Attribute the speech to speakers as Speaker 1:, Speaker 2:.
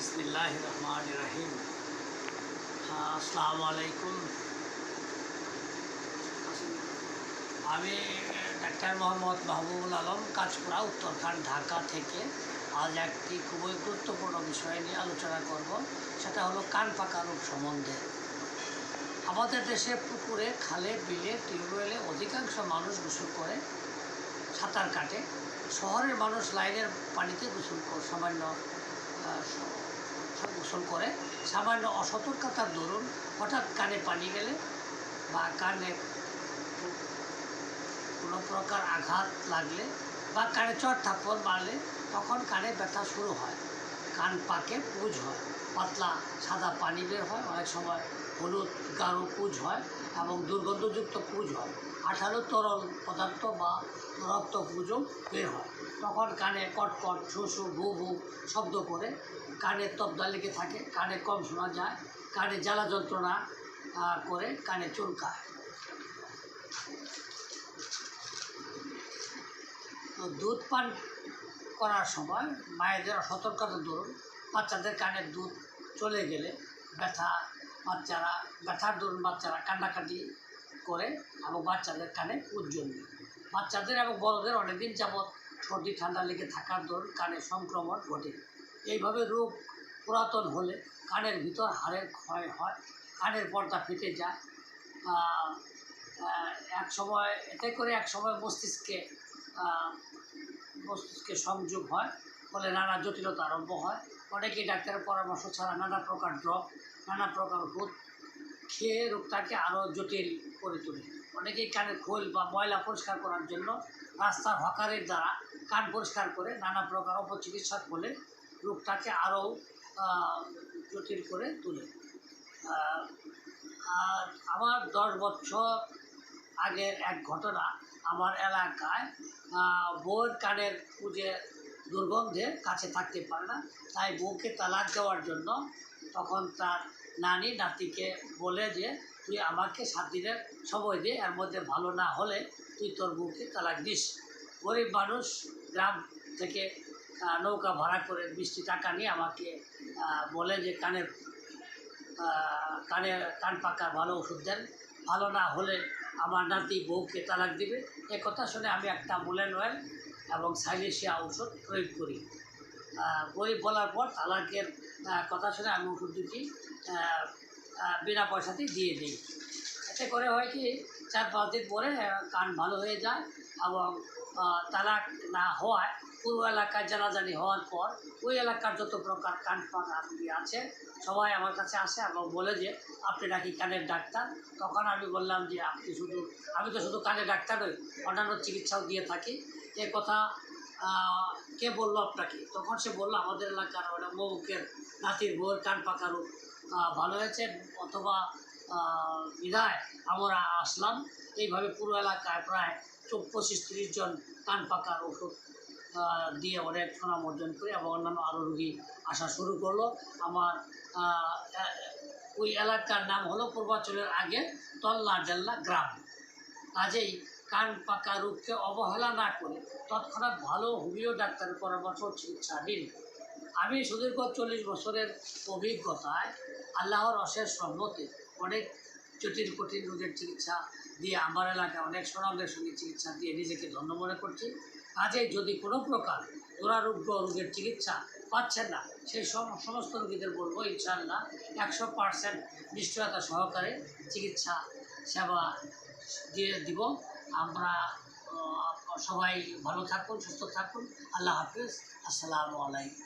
Speaker 1: बिस्मिल्लाहिर्रहमानिर्रहीम। अस्सलामु आलैकुम। আমি ডাক্তার মোহাম্মদ মাহবুবুল আলম, কাঁচপুরা, উত্তরখান, ঢাকা থেকে আজ একটি খুবই গুরুত্বপূর্ণ বিষয় নিয়ে আলোচনা করব। সেটা হলো কান পাকা রোগ সম্বন্ধে। আমাদের দেশে পুকুরে, খালে, বিলে, টিউবওয়েলে অধিকাংশ মানুষ গোসল করে, সাঁতার কাটে। শহরের মানুষ লাইনের পানিতে গোসল করে সামান্য অসতর্কতার দরুন হঠাৎ কানে পানি গেলে বা কানে কোনো প্রকার আঘাত লাগলে বা কানে চট থাপ্পড় মারলে তখন কানে ব্যথা শুরু হয়, কান পাকে পুঁজ হয়, পাতলা সাদা পানি বের হয়, অনেক সময় হলুদ গাঢ় পুঁজ হয় এবং দুর্গন্ধযুক্ত পুঁজ হয়, আঠালো তরল পদার্থ বা রক্ত পুঁজও বের হয়। তখন কানে কটকট, শু শু, ভু ভু শব্দ করে, কানে তবদা লেগে থাকে, কানে কম শোনা যায়, কানে জ্বালা যন্ত্রণা করে, কানে চুলকায়। তো দুধ পান করার সময় মায়েদের অসতর্কতা দরুন বাচ্চাদের কানে দুধ চলে গেলে ব্যথার দরুন বাচ্চারা কান্নাকাটি করে এবং বাচ্চাদের কানে পুঁজ জন্মে। বাচ্চাদের এবং বড়দের অনেকদিন যাবৎ সর্দি ঠান্ডা লেগে থাকার দরুন কানে সংক্রমণ ঘটে। এইভাবে রোগ পুরাতন হলে কানের ভিতর হাড়ের ক্ষয় হয়, কানের পর্দা ফেটে যায়। এক সময় মস্তিষ্কে সংযোগ হয়, ফলে নানা জটিলতা আরম্ভ হয়। অনেকেই ডাক্তারের পরামর্শ ছাড়া নানা প্রকার ড্রপ, নানা প্রকার ওষুধ খেয়ে রোগটাকে আরও জটিল করে তোলে। অনেকেই কানের খোল বা ময়লা পরিষ্কার করার জন্য রাস্তার হকারের দ্বারা কান পরিষ্কার করে নানা প্রকার অপচিকিৎসার ফলে রোগটাকে আরও জটিল করে তোলে। আর আমার 10 বছর আগের এক ঘটনা, আমার এলাকায় বউয়ের কানের পুঁজে দুর্গন্ধে কাছে থাকতে পারে না, তাই বউকে তালাক দেওয়ার জন্য তখন তার নানি নাতিকে বলে যে তুই আমাকে 7 দিনের সময় দে, এর মধ্যে ভালো না হলে তুই তোর বউকে তালাক দিস। গরিব মানুষ গ্রাম থেকে নৌকা ভাড়া করে 20টি টাকা নিয়ে আমাকে বলে যে কান পাকার ভালো ওষুধ দেন, ভালো না হলে আমার নাতি বউকে তালাক দিবে। এ কথা শুনে আমি একটা মুলেন অয়েল এবং সাইলেশিয়া ওষুধ প্রয়োগ করি। গরিব বলার পর তালাকের কথা শুনে আমি ওষুধ দুটি বিনা পয়সাতেই দিয়ে দিই। এতে করে হয় কি, 4-5 দিন পরে কান ভালো হয়ে যায় এবং তালাক না হওয়ায় পুরো এলাকায় জানাজানি হওয়ার পর ওই এলাকার যত প্রকার কান পাকা আছে সবাই আমার কাছে আসে এবং বলে যে আপনি নাকি কানের ডাক্তার। তখন আমি বললাম যে আমি তো শুধু কানের ডাক্তার নই, অন্যান্য চিকিৎসাও দিয়ে থাকি। এ কথা কে বললো আপনাকে? তখন সে বললো আমাদের এলাকার মৌকের নাতির বউয়ের কান পাকা রোগ ভালো হয়েছে, অথবা বিধায় আমরা আসলাম। এইভাবে পুরো এলাকায় প্রায় 25-30 জন কান পাকার ওষুধ দিয়ে অনেক সুনাম অর্জন করি এবং অন্যান্য আরও রোগী আসা শুরু করলো। আমার ওই এলাকার নাম হলো পূর্বাঞ্চলের আগে তল্লা ডেল্লা গ্রাম। কাজেই কান পাকা রোগকে অবহেলা না করে তৎক্ষণাৎ ভালো হোমিও ডাক্তারের পরামর্শ চিকিৎসা নিন। আমি সুদীর্ঘ 40 বছরের অভিজ্ঞতায় আল্লাহর অশেষ রহমতে অনেক জটিল কঠিন রোগের চিকিৎসা দিয়ে আমার এলাকায় অনেক সুনামের সঙ্গে চিকিৎসা দিয়ে নিজেকে ধন্য মনে করছি। কাজেই যদি কোনো প্রকার দুরারোগ্য রোগের চিকিৎসা পাচ্ছেন না, সেই সমস্ত রোগীদের বলবো ইনশাআল্লাহ 100% নিশ্চয়তা সহকারে চিকিৎসা সেবা দিয়ে দিব। আমরা সবাই ভালো থাকুন, সুস্থ থাকুন। আল্লাহ হাফিজ। আসসালামু আলাইকুম।